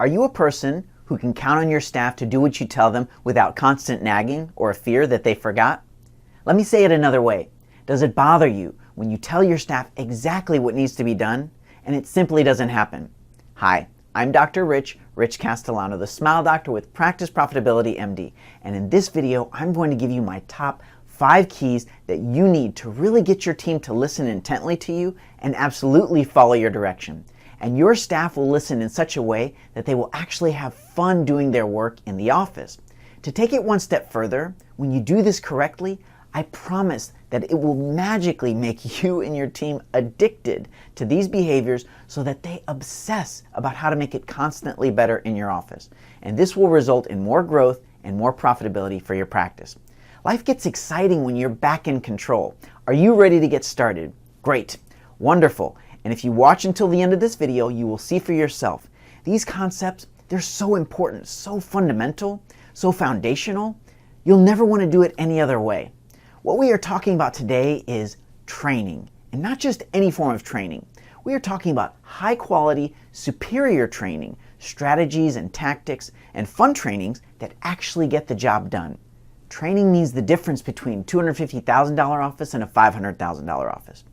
Are you a person who can count on your staff to do what you tell them without constant nagging or a fear that they forgot? Let me say it another way. Does it bother you when you tell your staff exactly what needs to be done and it simply doesn't happen? Hi, I'm Dr. Rich Castellano, the Smile Doctor with Practice Profitability MD. And in this video, I'm going to give you my top 5 keys that you need to really get your team to listen intently to you and absolutely follow your direction. And your staff will listen in such a way that they will actually have fun doing their work in the office. To take it one step further, when you do this correctly, I promise that it will magically make you and your team addicted to these behaviors so that they obsess about how to make it constantly better in your office. And this will result in more growth and more profitability for your practice. Life gets exciting when you're back in control. Are you ready to get started? Great, wonderful. And if you watch until the end of this video, you will see for yourself. These concepts, they're so important, so fundamental, so foundational, you'll never want to do it any other way. What we are talking about today is training, and not just any form of training. We are talking about high quality, superior training, strategies and tactics, and fun trainings that actually get the job done. Training means the difference between $250,000 office and a $500,000 office.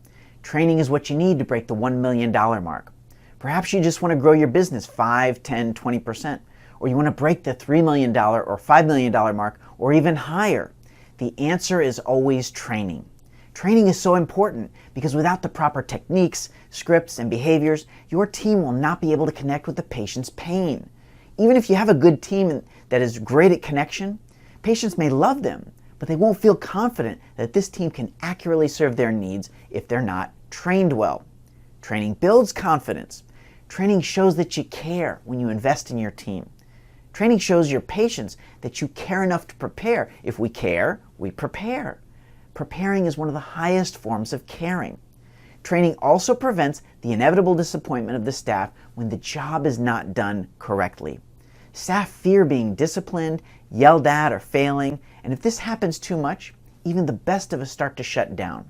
Training is what you need to break the $1 million mark. Perhaps you just want to grow your business 5, 10, 20%, or you want to break the $3 million or $5 million mark, or even higher. The answer is always training. Training is so important because without the proper techniques, scripts, and behaviors, your team will not be able to connect with the patient's pain. Even if you have a good team that is great at connection, patients may love them, but they won't feel confident that this team can accurately serve their needs if they're not trained well. Training builds confidence. Training shows that you care when you invest in your team. Training shows your patients that you care enough to prepare. If we care, we prepare. Preparing is one of the highest forms of caring. Training also prevents the inevitable disappointment of the staff when the job is not done correctly. Staff fear being disciplined, yelled at, or failing, and if this happens too much, even the best of us start to shut down.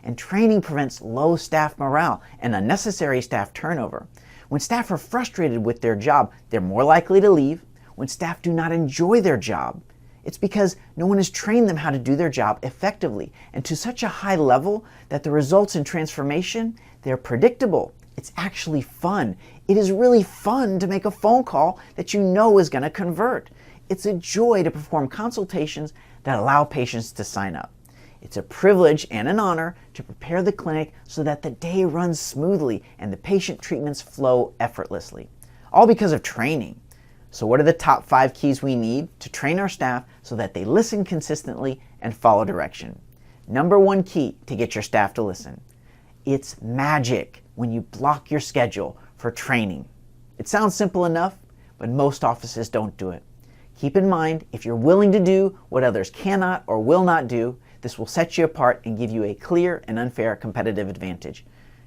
And training prevents low staff morale and unnecessary staff turnover. When staff are frustrated with their job, they're more likely to leave. When staff do not enjoy their job, it's because no one has trained them how to do their job effectively and to such a high level that the results in transformation, they're predictable. It's actually fun. It is really fun to make a phone call that you know is going to convert. It's a joy to perform consultations that allow patients to sign up. It's a privilege and an honor to prepare the clinic so that the day runs smoothly and the patient treatments flow effortlessly. All because of training. So what are the top 5 keys we need to train our staff so that they listen consistently and follow direction? Number 1 key to get your staff to listen. It's magic when you block your schedule for training. It sounds simple enough, but most offices don't do it. Keep in mind, if you're willing to do what others cannot or will not do, this will set you apart and give you a clear and unfair competitive advantage.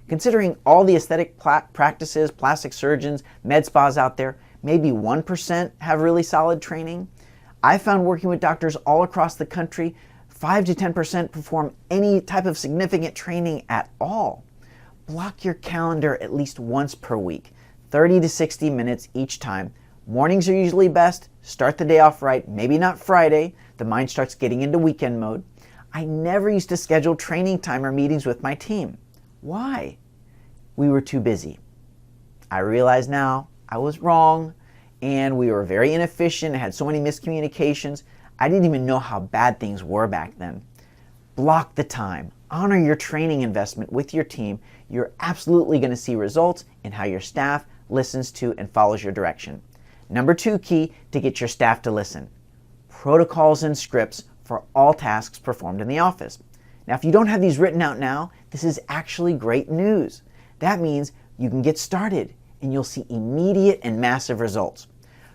Considering all the aesthetic practices, plastic surgeons, med spas out there, maybe 1% have really solid training. I found working with doctors all across the country, 5 to 10% perform any type of significant training at all. Block your calendar at least once per week, 30 to 60 minutes each time. Mornings are usually best. Start the day off right, maybe not Friday. The mind starts getting into weekend mode. I never used to schedule training time or meetings with my team. Why? We were too busy. I realize now I was wrong, and we were very inefficient, had so many miscommunications. I didn't even know how bad things were back then. Block the time. Honor your training investment with your team. You're absolutely going to see results in how your staff listens to and follows your direction. Number 2 key to get your staff to listen. Protocols and scripts for all tasks performed in the office. Now, if you don't have these written out now, this is actually great news. That means you can get started and you'll see immediate and massive results.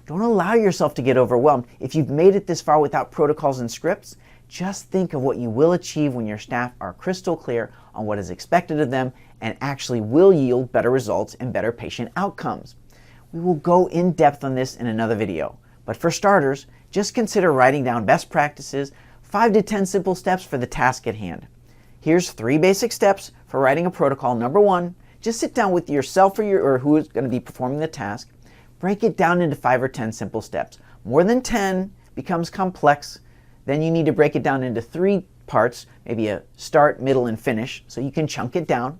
Don't allow yourself to get overwhelmed. If you've made it this far without protocols and scripts, just think of what you will achieve when your staff are crystal clear on what is expected of them and actually will yield better results and better patient outcomes. We will go in depth on this in another video, but for starters, just consider writing down best practices, 5 to 10 simple steps for the task at hand. Here's 3 basic steps for writing a protocol. Number 1, just sit down with yourself or who is going to be performing the task. Break it down into 5 or 10 simple steps. More than 10 becomes complex. Then you need to break it down into 3 parts, maybe a start, middle, and finish, so you can chunk it down.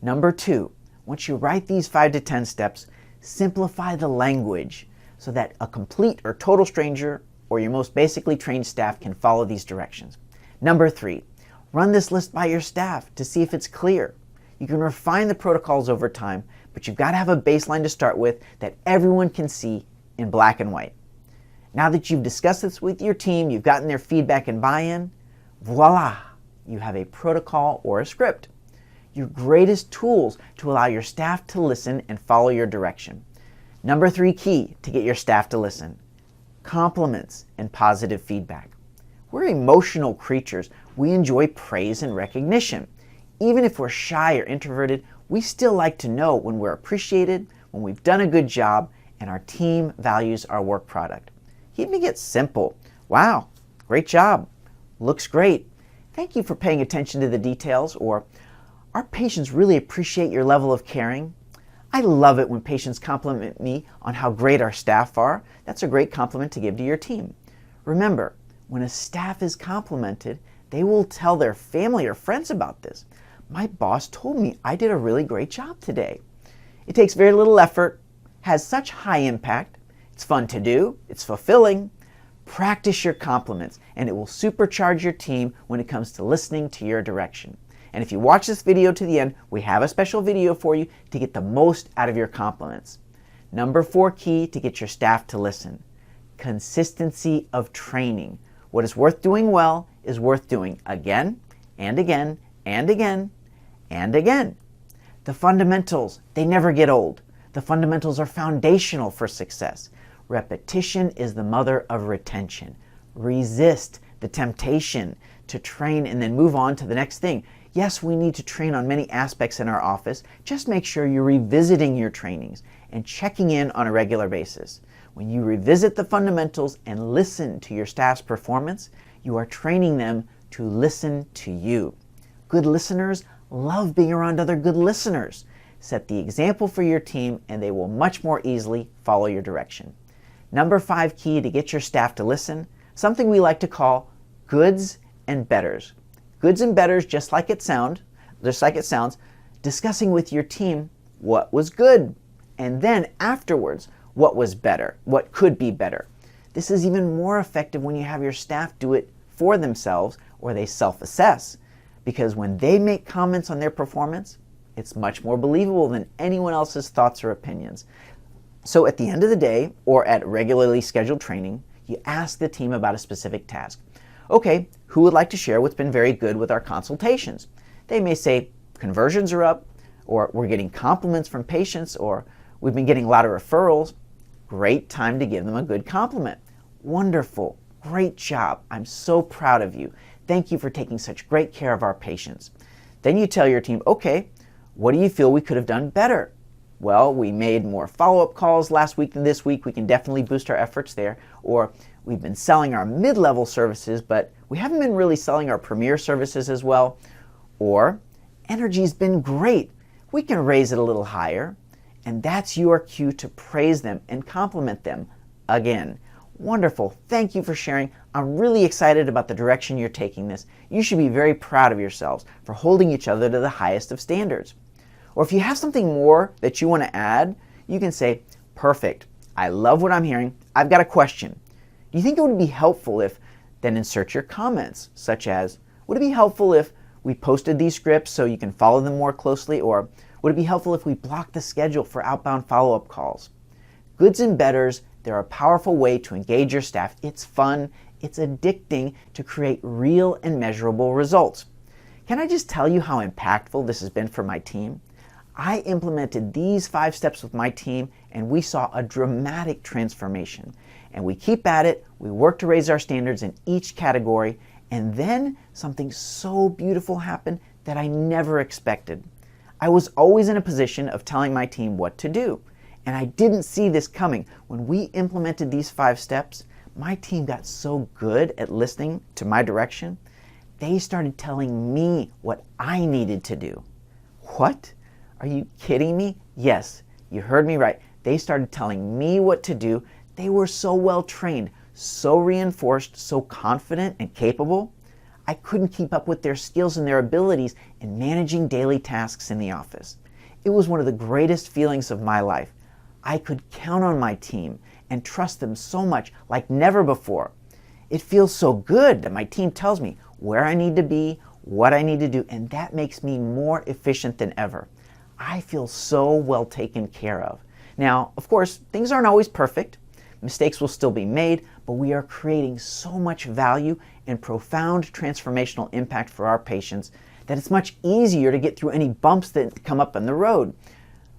Number 2, once you write these 5 to 10 steps, simplify the language so that a complete or total stranger or your most basically trained staff can follow these directions. Number 3, run this list by your staff to see if it's clear. You can refine the protocols over time, but you've got to have a baseline to start with that everyone can see in black and white. Now that you've discussed this with your team, you've gotten their feedback and buy-in, voila, you have a protocol or a script. Your greatest tools to allow your staff to listen and follow your direction. Number 3 key to get your staff to listen: compliments and positive feedback. We're emotional creatures. We enjoy praise and recognition. Even if we're shy or introverted, we still like to know when we're appreciated, when we've done a good job, and our team values our work product. Keeping it simple. Wow, great job. Looks great. Thank you for paying attention to the details. Or, our patients really appreciate your level of caring. I love it when patients compliment me on how great our staff are. That's a great compliment to give to your team. Remember, when a staff is complimented, they will tell their family or friends about this. My boss told me I did a really great job today. It takes very little effort, has such high impact, it's fun to do, it's fulfilling. Practice your compliments, and it will supercharge your team when it comes to listening to your direction. And if you watch this video to the end, we have a special video for you to get the most out of your compliments. Number 4 key to get your staff to listen: consistency of training. What is worth doing well is worth doing again and again and again and again. The fundamentals, they never get old. The fundamentals are foundational for success. Repetition is the mother of retention. Resist the temptation to train and then move on to the next thing. Yes, we need to train on many aspects in our office. Just make sure you're revisiting your trainings and checking in on a regular basis. When you revisit the fundamentals and listen to your staff's performance, you are training them to listen to you. Good listeners love being around other good listeners. Set the example for your team and they will much more easily follow your direction. Number 5 key to get your staff to listen, something we like to call goods and betters. Goods and betters, just like it sounds, discussing with your team what was good, and then afterwards, what was better, what could be better. This is even more effective when you have your staff do it for themselves or they self-assess, because when they make comments on their performance, it's much more believable than anyone else's thoughts or opinions. So at the end of the day, or at regularly scheduled training, you ask the team about a specific task. Okay, who would like to share what's been very good with our consultations? They may say conversions are up, or we're getting compliments from patients, or we've been getting a lot of referrals. Great time to give them a good compliment. Wonderful, great job. I'm so proud of you. Thank you for taking such great care of our patients. Then you tell your team, okay, what do you feel we could have done better? Well, we made more follow-up calls last week than this week. We can definitely boost our efforts there. Or we've been selling our mid-level services, but we haven't been really selling our premier services as well. Or energy's been great. We can raise it a little higher. And that's your cue to praise them and compliment them again. Wonderful. Thank you for sharing. I'm really excited about the direction you're taking this. You should be very proud of yourselves for holding each other to the highest of standards. Or if you have something more that you want to add, you can say, perfect. I love what I'm hearing. I've got a question. Do you think it would be helpful if, then insert your comments, such as, would it be helpful if we posted these scripts so you can follow them more closely? Or would it be helpful if we blocked the schedule for outbound follow-up calls? Goods and betters, they're a powerful way to engage your staff. It's fun, it's addicting to create real and measurable results. Can I just tell you how impactful this has been for my team? I implemented these 5 steps with my team and we saw a dramatic transformation. And we keep at it, we work to raise our standards in each category, and then something so beautiful happened that I never expected. I was always in a position of telling my team what to do, and I didn't see this coming. When we implemented these 5 steps, my team got so good at listening to my direction, they started telling me what I needed to do. What? Are you kidding me? Yes, you heard me right. They started telling me what to do. They were so well trained, so reinforced, so confident and capable. I couldn't keep up with their skills and their abilities in managing daily tasks in the office. It was one of the greatest feelings of my life. I could count on my team and trust them so much like never before. It feels so good that my team tells me where I need to be, what I need to do, and that makes me more efficient than ever. I feel so well taken care of. Now, of course, things aren't always perfect. Mistakes will still be made, but we are creating so much value and profound transformational impact for our patients that it's much easier to get through any bumps that come up on the road.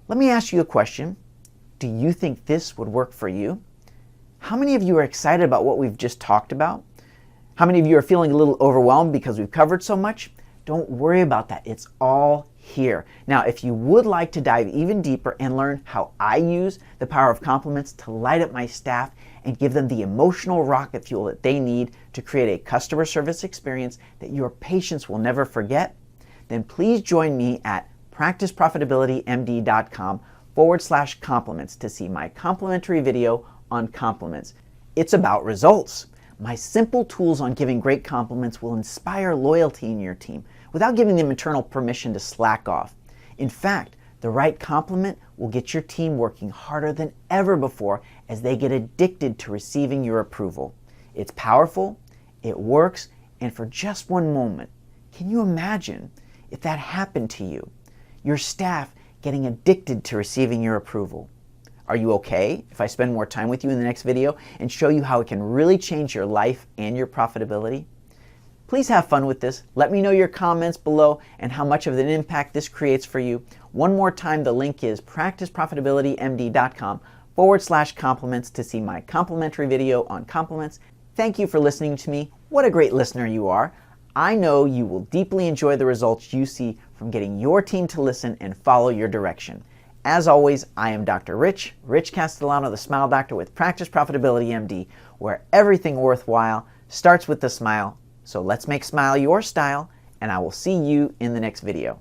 Let me ask you a question. Do you think this would work for you? How many of you are excited about what we've just talked about? How many of you are feeling a little overwhelmed because we've covered so much? Don't worry about that. It's all here. Now, if you would like to dive even deeper and learn how I use the power of compliments to light up my staff and give them the emotional rocket fuel that they need to create a customer service experience that your patients will never forget, then please join me at practiceprofitabilitymd.com/compliments to see my complimentary video on compliments. It's about results. My simple tools on giving great compliments will inspire loyalty in your team without giving them internal permission to slack off. In fact, the right compliment will get your team working harder than ever before as they get addicted to receiving your approval. It's powerful, it works, and for just one moment, can you imagine if that happened to you? Your staff getting addicted to receiving your approval. Are you okay if I spend more time with you in the next video and show you how it can really change your life and your profitability? Please have fun with this. Let me know your comments below and how much of an impact this creates for you. One more time, the link is practiceprofitabilitymd.com/compliments to see my complimentary video on compliments. Thank you for listening to me. What a great listener you are. I know you will deeply enjoy the results you see from getting your team to listen and follow your direction. As always, I am Dr. Rich Castellano, the Smile Doctor with Practice Profitability MD, where everything worthwhile starts with the smile. So let's make smile your style, and I will see you in the next video.